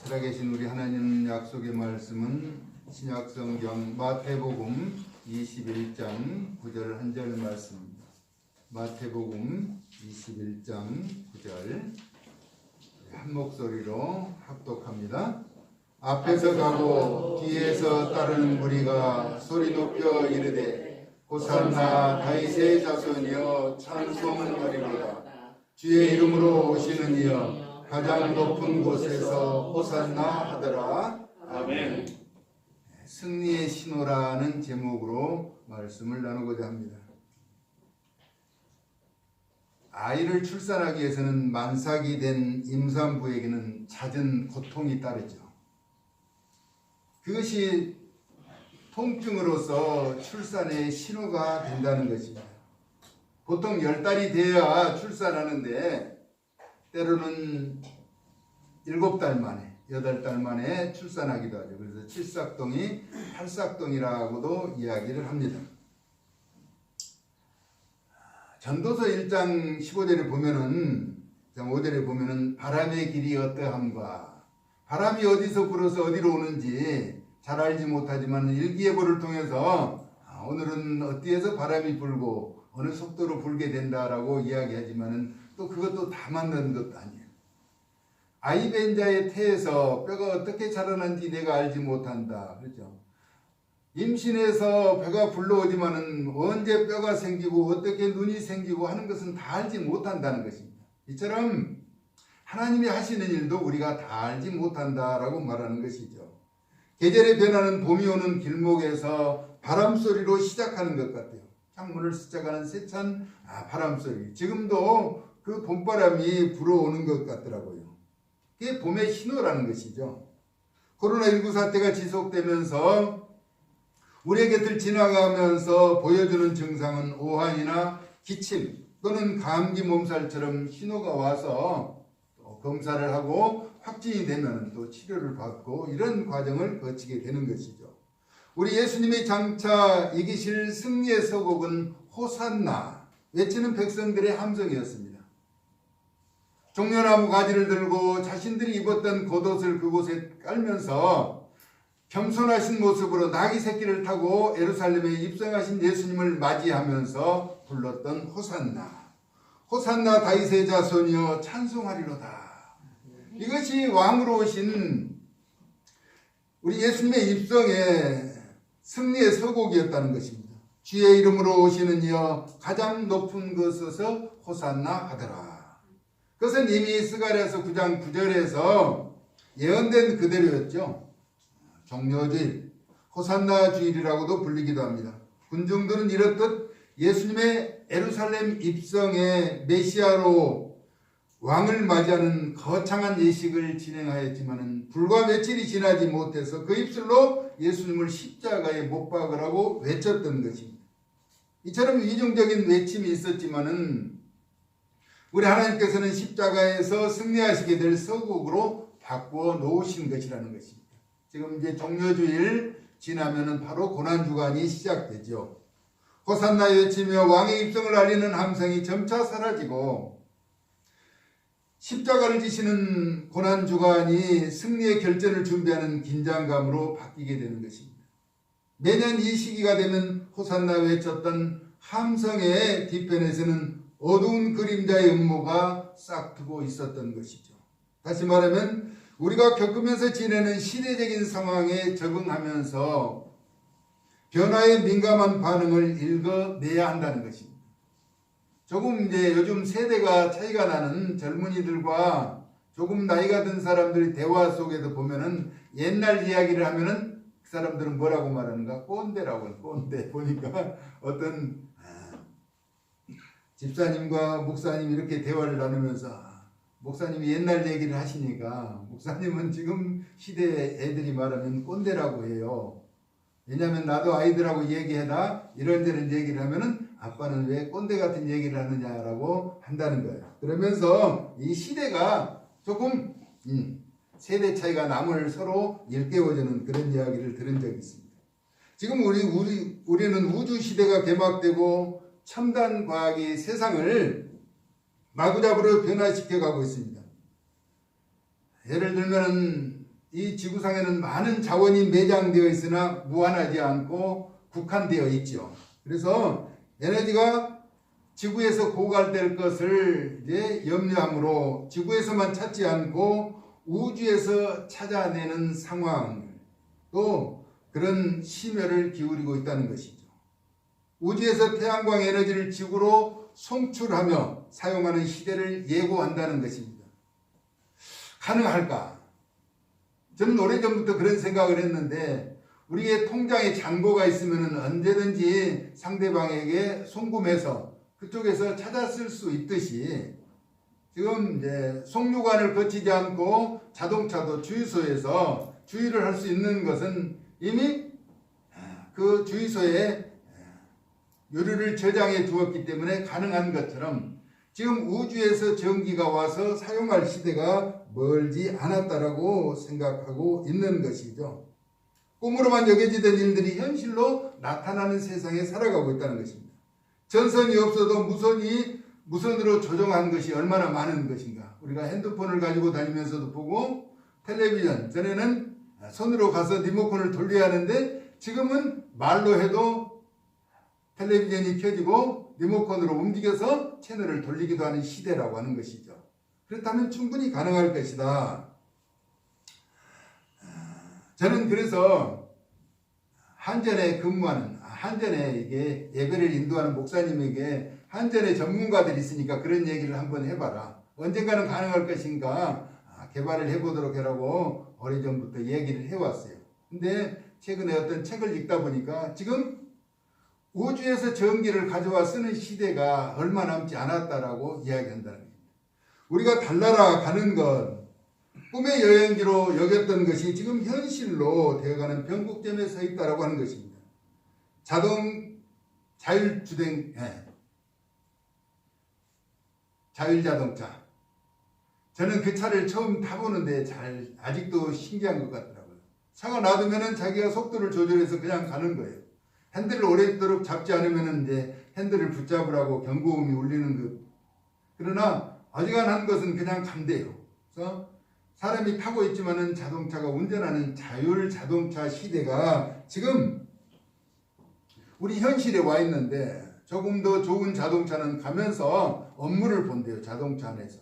살아계신 우리 하나님 약속의 말씀은 신약성경 마태복음 21장 9절 한 절 말씀입니다. 마태복음 21장 9절 한 목소리로 합독합니다. 앞에서 가고 뒤에서 따르는 무리가 소리 높여 이르되 호산나 다윗의 자손이여 찬송하리로다. 주의 이름으로 오시는 이여 가장 높은 곳에서 호산나 하더라. 아멘. 승리의 신호라는 제목으로 말씀을 나누고자 합니다. 아이를 출산하기 위해서는 만삭이 된 임산부에게는 잦은 고통이 따르죠. 그것이 통증으로서 출산의 신호가 된다는 것입니다. 보통 10달이 돼야 출산하는데 때로는 7달 만에 8달 만에 출산하기도 하죠. 그래서 7삭동이 8삭동이라고도 이야기를 합니다. 전도서 1장 15절에 보면은 5절에 보면은 바람의 길이 어떠함과 바람이 어디서 불어서 어디로 오는지 잘 알지 못하지만 일기예보를 통해서 오늘은 어디에서 바람이 불고 어느 속도로 불게 된다라고 이야기하지만은 또 그것도 다 맞는 것도 아니에요. 아이벤자의 태에서 뼈가 어떻게 자라는지 내가 알지 못한다. 그렇죠? 임신해서 배가 불러오지만은 언제 뼈가 생기고 어떻게 눈이 생기고 하는 것은 다 알지 못한다는 것입니다. 이처럼 하나님이 하시는 일도 우리가 다 알지 못한다라고 말하는 것이죠. 계절의 변화는 봄이 오는 길목에서 바람소리로 시작하는 것 같아요. 창문을 스쳐가는 세찬 바람소리. 지금도 그 봄바람이 불어오는 것 같더라고요. 그게 봄의 신호라는 것이죠. 코로나19 사태가 지속되면서 우리의 곁을 지나가면서 보여주는 증상은 오한이나 기침 또는 감기 몸살처럼 신호가 와서 또 검사를 하고 확진이 되면 또 치료를 받고 이런 과정을 거치게 되는 것이죠. 우리 예수님이 장차 이기실 승리의 서곡은 호산나 외치는 백성들의 함성이었습니다. 종려나무 가지를 들고 자신들이 입었던 겉옷을 그곳에 깔면서 겸손하신 모습으로 나귀 새끼를 타고 예루살렘에 입성하신 예수님을 맞이하면서 불렀던 호산나. 호산나 다윗의 자손이여 찬송하리로다. 이것이 왕으로 오신 우리 예수님의 입성의 승리의 서곡이었다는 것입니다. 주의 이름으로 오시는 이여 가장 높은 곳에서 호산나 하더라. 그것은 이미 스가랴서 9장 9절에서 예언된 그대로였죠. 종려주일, 호산나 주일이라고도 불리기도 합니다. 군중들은 이렇듯 예수님의 예루살렘 입성의 메시아로 왕을 맞이하는 거창한 예식을 진행하였지만 불과 며칠이 지나지 못해서 그 입술로 예수님을 십자가에 못 박으라고 외쳤던 것입니다. 이처럼 이중적인 외침이 있었지만은 우리 하나님께서는 십자가에서 승리하시게 될 서곡으로 바꾸어 놓으신 것이라는 것입니다. 지금 이제 종려주일 지나면은 바로 고난주간이 시작되죠. 호산나 외치며 왕의 입성을 알리는 함성이 점차 사라지고 십자가를 지시는 고난주간이 승리의 결전을 준비하는 긴장감으로 바뀌게 되는 것입니다. 매년 이 시기가 되면 호산나 외쳤던 함성의 뒤편에서는 어두운 그림자의 음모가 싹트고 있었던 것이죠. 다시 말하면 우리가 겪으면서 지내는 시대적인 상황에 적응하면서 변화에 민감한 반응을 읽어내야 한다는 것입니다. 조금 이제 요즘 세대가 차이가 나는 젊은이들과 조금 나이가 든 사람들의 대화 속에도 보면은 옛날 이야기를 하면은 그 사람들은 뭐라고 말하는가? 꼰대라고. 꼰대. 보니까 어떤 집사님과 목사님 이렇게 대화를 나누면서 목사님이 옛날 얘기를 하시니까 목사님은 지금 시대 애들이 말하면 꼰대라고 해요. 왜냐하면 나도 아이들하고 얘기해라 이런저런 얘기를 하면은 아빠는 왜 꼰대 같은 얘기를 하느냐라고 한다는 거예요. 그러면서 이 시대가 조금 세대 차이가 남을 서로 일깨워주는 그런 이야기를 들은 적이 있습니다. 지금 우리는 우주 시대가 개막되고 첨단 과학이 세상을 마구잡이로 변화시켜 가고 있습니다. 예를 들면 이 지구상에는 많은 자원이 매장되어 있으나 무한하지 않고 국한되어 있죠. 그래서 에너지가 지구에서 고갈될 것을 이제 염려함으로 지구에서만 찾지 않고 우주에서 찾아내는 상황, 또 그런 심혈을 기울이고 있다는 것이죠. 우주에서 태양광 에너지를 지구로 송출하며 사용하는 시대를 예고한다는 것입니다. 가능할까? 저는 오래전부터 그런 생각을 했는데 우리의 통장에 잔고가 있으면 언제든지 상대방에게 송금해서 그쪽에서 찾았을 수 있듯이 지금 이제 송유관을 거치지 않고 자동차도 주유소에서 주유를 할 수 있는 것은 이미 그 주유소에 유류를 저장해 두었기 때문에 가능한 것처럼 지금 우주에서 전기가 와서 사용할 시대가 멀지 않았다라고 생각하고 있는 것이죠. 꿈으로만 여겨지던 일들이 현실로 나타나는 세상에 살아가고 있다는 것입니다. 전선이 없어도 무선으로 조정한 것이 얼마나 많은 것인가. 우리가 핸드폰을 가지고 다니면서도 보고 텔레비전, 전에는 손으로 가서 리모컨을 돌려야 하는데 지금은 말로 해도 텔레비전이 켜지고 리모컨으로 움직여서 채널을 돌리기도 하는 시대라고 하는 것이죠. 그렇다면 충분히 가능할 것이다. 저는 그래서 한전에 근무하는, 한전에 이게 예배를 인도하는 목사님에게 한전에 전문가들이 있으니까 그런 얘기를 한번 해봐라. 언젠가는 가능할 것인가 개발을 해보도록 하라고 오래전부터 얘기를 해왔어요. 근데 최근에 어떤 책을 읽다 보니까 지금 우주에서 전기를 가져와 쓰는 시대가 얼마 남지 않았다라고 이야기한다는 겁니다. 우리가 달나라 가는 것, 꿈의 여행지로 여겼던 것이 지금 현실로 되어가는 변곡점에 서 있다라고 하는 것입니다. 자율자동차. 저는 그 차를 처음 타보는데 아직도 신기한 것 같더라고요. 차가 놔두면은 자기가 속도를 조절해서 그냥 가는 거예요. 핸들을 오랫도록 잡지 않으면 이제 핸들을 붙잡으라고 경고음이 울리는 것. 그러나 어지간한 것은 그냥 간대요. 그래서 사람이 타고 있지만은 자동차가 운전하는 자율 자동차 시대가 지금 우리 현실에 와 있는데 조금 더 좋은 자동차는 가면서 업무를 본대요. 자동차 안에서.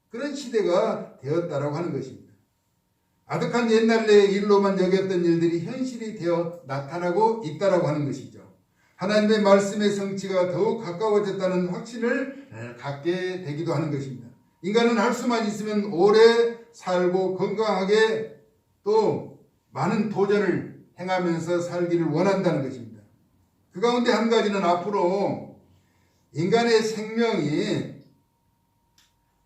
그런 시대가 되었다라고 하는 것입니다. 아득한 옛날의 일로만 여겼던 일들이 현실이 되어 나타나고 있다라고 하는 것이죠. 하나님의 말씀의 성취가 더욱 가까워졌다는 확신을 갖게 되기도 하는 것입니다. 인간은 할 수만 있으면 오래 살고 건강하게 또 많은 도전을 행하면서 살기를 원한다는 것입니다. 그 가운데 한 가지는 앞으로 인간의 생명이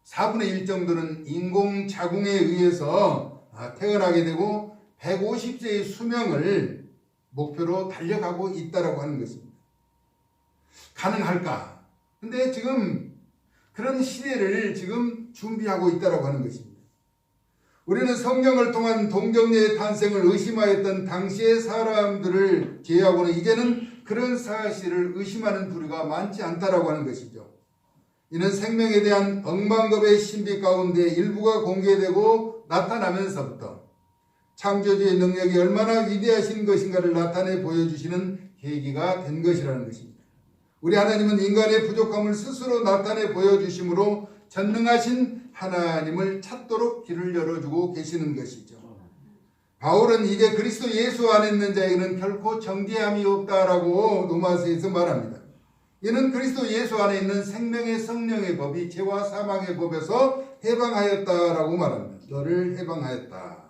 4분의 1 정도는 인공자궁에 의해서 태어나게 되고 150세의 수명을 목표로 달려가고 있다라고 하는 것입니다. 가능할까? 근데 지금 그런 시대를 지금 준비하고 있다라고 하는 것입니다. 우리는 성경을 통한 동정녀의 탄생을 의심하였던 당시의 사람들을 제외하고는 이제는 그런 사실을 의심하는 부류가 많지 않다라고 하는 것이죠. 이는 생명에 대한 억만급의 신비 가운데 일부가 공개되고 나타나면서부터 창조주의 능력이 얼마나 위대하신 것인가를 나타내 보여주시는 계기가 된 것이라는 것입니다. 우리 하나님은 인간의 부족함을 스스로 나타내 보여주심으로 전능하신 하나님을 찾도록 길을 열어주고 계시는 것이죠. 바울은 이제 그리스도 예수 안에 있는 자에게는 결코 정죄함이 없다라고 로마서에서 말합니다. 이는 그리스도 예수 안에 있는 생명의 성령의 법이 죄와 사망의 법에서 해방하였다라고 말합니다. 너를 해방하였다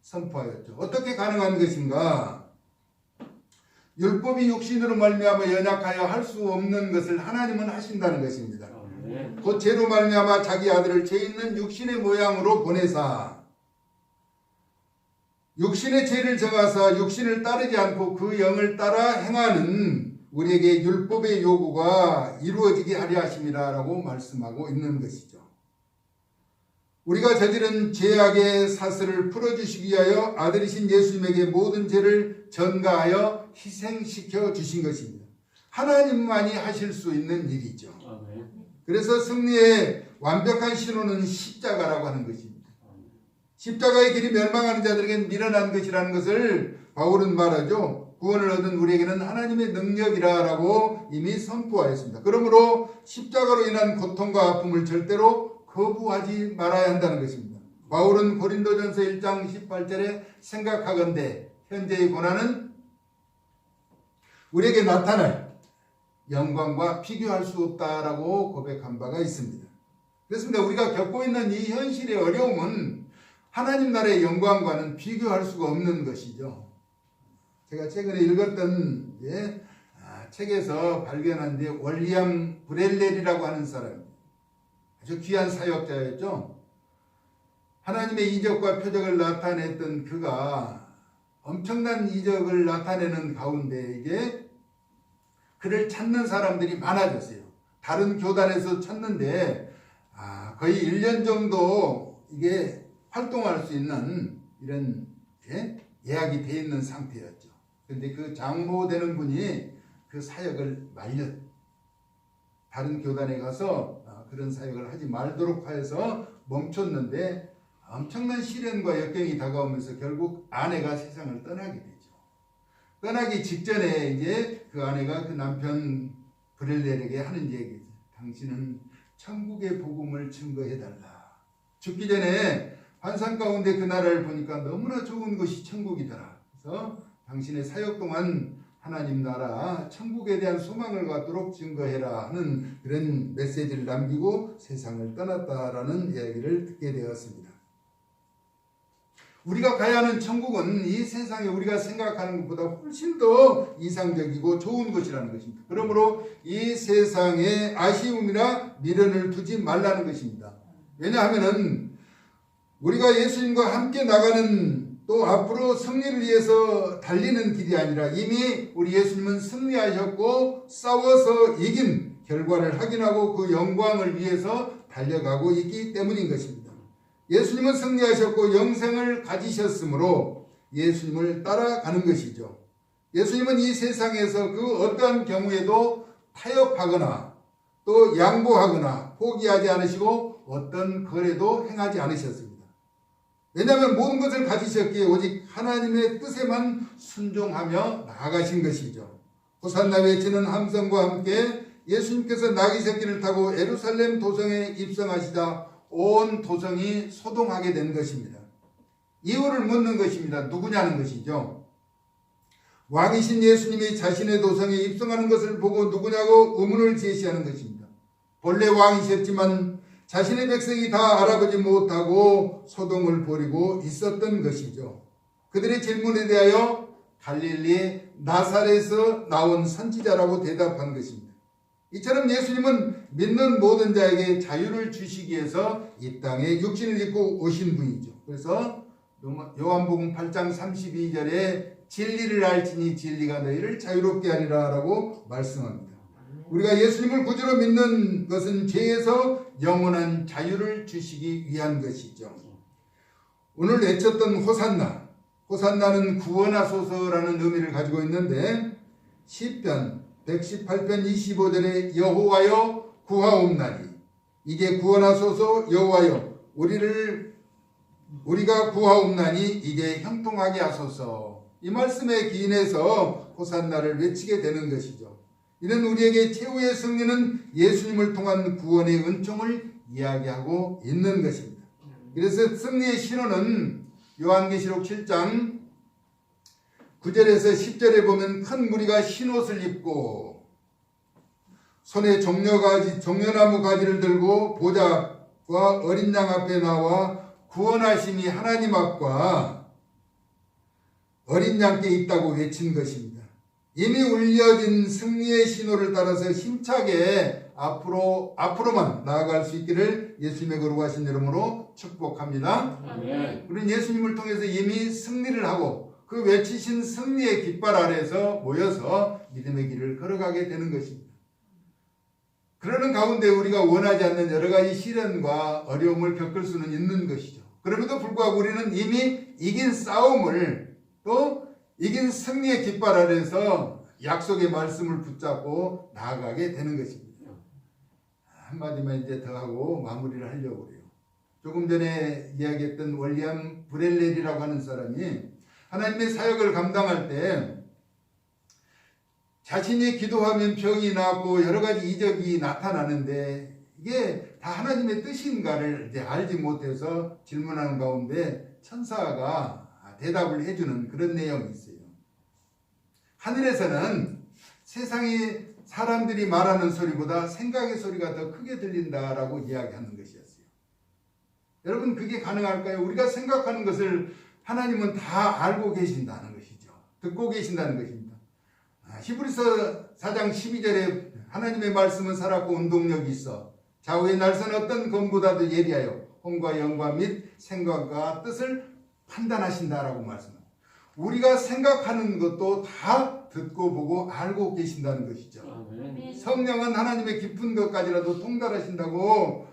선포하였죠. 어떻게 가능한 것인가? 율법이 육신으로 말미암아 연약하여 할 수 없는 것을 하나님은 하신다는 것입니다. 곧 죄로 말미암아 자기 아들을 죄 있는 육신의 모양으로 보내사 육신의 죄를 정하사 육신을 따르지 않고 그 영을 따라 행하는 우리에게 율법의 요구가 이루어지게 하려 하심이라고 말씀하고 있는 것이죠. 우리가 저지른 죄악의 사슬을 풀어주시기 위하여 아들이신 예수님에게 모든 죄를 전가하여 희생시켜 주신 것입니다. 하나님만이 하실 수 있는 일이죠. 그래서 승리의 완벽한 신호는 십자가라고 하는 것입니다. 십자가의 길이 멸망하는 자들에게는 미련한 것이라는 것을 바울은 말하죠. 구원을 얻은 우리에게는 하나님의 능력이라고 이미 선포하였습니다. 그러므로 십자가로 인한 고통과 아픔을 절대로 거부하지 말아야 한다는 것입니다. 바울은 고린도전서 1장 18절에 생각하건대 현재의 고난은 우리에게 나타날 영광과 비교할 수 없다라고 고백한 바가 있습니다. 그렇습니다. 우리가 겪고 있는 이 현실의 어려움은 하나님 나라의 영광과는 비교할 수가 없는 것이죠. 제가 최근에 읽었던 책에서 발견한 월리엄 브렐렐이라고 하는 사람, 아주 귀한 사역자였죠. 하나님의 이적과 표적을 나타냈던 그가 엄청난 이적을 나타내는 가운데 이게 그를 찾는 사람들이 많아졌어요. 다른 교단에서 찾는데 거의 1년 정도 이게 활동할 수 있는 이런 예약이 되어 있는 상태였죠. 그런데 그 장모되는 분이 그 사역을 다른 교단에 가서 그런 사역을 하지 말도록 하여서 멈췄는데 엄청난 시련과 역경이 다가오면서 결국 아내가 세상을 떠나게 되죠. 떠나기 직전에 이제 그 아내가 그 남편 브렐렐에게 하는 얘기죠. 당신은 천국의 복음을 증거해달라. 죽기 전에 환상 가운데 그 나라를 보니까 너무나 좋은 것이 천국이더라. 그래서 당신의 사역 동안 하나님 나라 천국에 대한 소망을 갖도록 증거해라 하는 그런 메시지를 남기고 세상을 떠났다라는 이야기를 듣게 되었습니다. 우리가 가야 하는 천국은 이 세상에 우리가 생각하는 것보다 훨씬 더 이상적이고 좋은 것이라는 것입니다. 그러므로 이 세상에 아쉬움이나 미련을 두지 말라는 것입니다. 왜냐하면 우리가 예수님과 함께 나가는 또 앞으로 승리를 위해서 달리는 길이 아니라 이미 우리 예수님은 승리하셨고 싸워서 이긴 결과를 확인하고 그 영광을 위해서 달려가고 있기 때문인 것입니다. 예수님은 승리하셨고 영생을 가지셨으므로 예수님을 따라가는 것이죠. 예수님은 이 세상에서 그 어떠한 경우에도 타협하거나 또 양보하거나 포기하지 않으시고 어떤 거래도 행하지 않으셨습니다. 왜냐하면 모든 것을 가지셨기에 오직 하나님의 뜻에만 순종하며 나아가신 것이죠. 호산나 외치는 함성과 함께 예수님께서 나귀 새끼를 타고 예루살렘 도성에 입성하시자 온 도성이 소동하게 된 것입니다. 이유를 묻는 것입니다. 누구냐는 것이죠. 왕이신 예수님이 자신의 도성에 입성하는 것을 보고 누구냐고 의문을 제시하는 것입니다. 본래 왕이셨지만 자신의 백성이 다 알아보지 못하고 소동을 벌이고 있었던 것이죠. 그들의 질문에 대하여 갈릴리 나사렛에서 나온 선지자라고 대답한 것입니다. 이처럼 예수님은 믿는 모든 자에게 자유를 주시기 위해서 이 땅에 육신을 입고 오신 분이죠. 그래서 요한복음 8장 32절에 진리를 알지니 진리가 너희를 자유롭게 하리라 라고 말씀합니다. 우리가 예수님을 구주로 믿는 것은 죄에서 영원한 자유를 주시기 위한 것이죠. 오늘 외쳤던 호산나, 호산나는 구원하소서라는 의미를 가지고 있는데 시편 118편 25절에 여호와여 구하옵나니 이게 구원하소서 여호와여 우리가 구하옵나니 이게 형통하게 하소서. 이 말씀에 기인해서 호산나를 외치게 되는 것이죠. 이는 우리에게 최후의 승리는 예수님을 통한 구원의 은총을 이야기하고 있는 것입니다. 그래서 승리의 신호는 요한계시록 7장 9절에서 10절에 보면 큰 무리가 흰옷을 입고 손에 종려나무 가지를 들고 보좌와 어린 양 앞에 나와 구원하심이 하나님 앞과 어린 양께 있다고 외친 것입니다. 이미 울려진 승리의 신호를 따라서 힘차게 앞으로만 나아갈 수 있기를 예수님의 거룩하신 이름으로 축복합니다. 아멘. 우리는 예수님을 통해서 이미 승리를 하고 그 외치신 승리의 깃발 아래에서 모여서 믿음의 길을 걸어가게 되는 것입니다. 그러는 가운데 우리가 원하지 않는 여러 가지 시련과 어려움을 겪을 수는 있는 것이죠. 그럼에도 불구하고 우리는 이미 이긴 싸움을 또 이긴 승리의 깃발 아래에서 약속의 말씀을 붙잡고 나아가게 되는 것입니다. 한마디만 이제 더 하고 마무리를 하려고 그래요. 조금 전에 이야기했던 월리엄 브렐렐이라고 하는 사람이 하나님의 사역을 감당할 때 자신이 기도하면 병이 나고 여러 가지 이적이 나타나는데 이게 다 하나님의 뜻인가를 이제 알지 못해서 질문하는 가운데 천사가 대답을 해주는 그런 내용이 있어요. 하늘에서는 세상의 사람들이 말하는 소리보다 생각의 소리가 더 크게 들린다라고 이야기하는 것이었어요. 여러분, 그게 가능할까요? 우리가 생각하는 것을 하나님은 다 알고 계신다는 것이죠. 듣고 계신다는 것입니다. 히브리서 4장 12절에 하나님의 말씀은 살았고 운동력이 있어 좌우의 날선 어떤 검보다도 예리하여 혼과 영과 및 생각과 뜻을 판단하신다라고 말씀합니다. 우리가 생각하는 것도 다 듣고 보고 알고 계신다는 것이죠. 성령은 하나님의 깊은 것까지라도 통달하신다고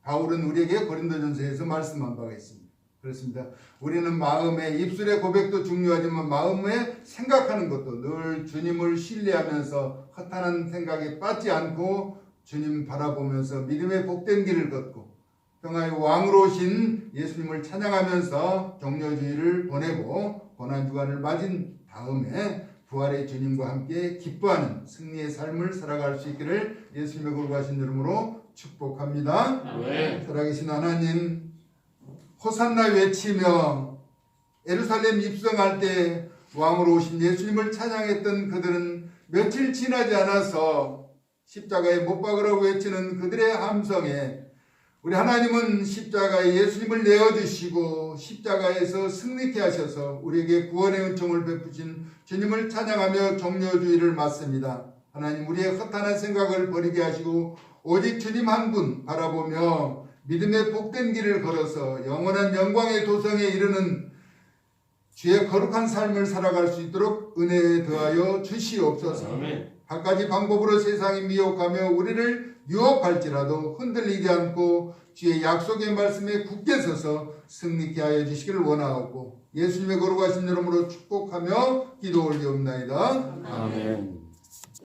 바울은 우리에게 고린도전서에서 말씀한 바가 있습니다. 그렇습니다. 우리는 마음의 입술의 고백도 중요하지만 마음에 생각하는 것도 늘 주님을 신뢰하면서 허탄한 생각에 빠지지 않고 주님 바라보면서 믿음의 복된 길을 걷고 평화의 왕으로 오신 예수님을 찬양하면서 종려주의를 보내고 고난주간을 맞은 다음에 부활의 주님과 함께 기뻐하는 승리의 삶을 살아갈 수 있기를 예수님의 거룩하신 이름으로 축복합니다. 아멘. 살아계신 하나님, 호산나 외치며 예루살렘 입성할 때 왕으로 오신 예수님을 찬양했던 그들은 며칠 지나지 않아서 십자가에 못 박으라고 외치는 그들의 함성에 우리 하나님은 십자가에 예수님을 내어주시고 십자가에서 승리케 하셔서 우리에게 구원의 은총을 베푸신 주님을 찬양하며 종려주의를 맞습니다. 하나님, 우리의 허탄한 생각을 버리게 하시고 오직 주님 한 분 바라보며 믿음의 복된 길을 걸어서 영원한 영광의 도성에 이르는 주의 거룩한 삶을 살아갈 수 있도록 은혜에 더하여 주시옵소서. 아멘. 갖가지 방법으로 세상이 미혹하며 우리를 유혹할지라도 흔들리지 않고 주의 약속의 말씀에 굳게 서서 승리케 하여 주시기를 원하옵고 예수님의 거룩하신 이름으로 축복하며 기도 올리옵나이다. 아멘.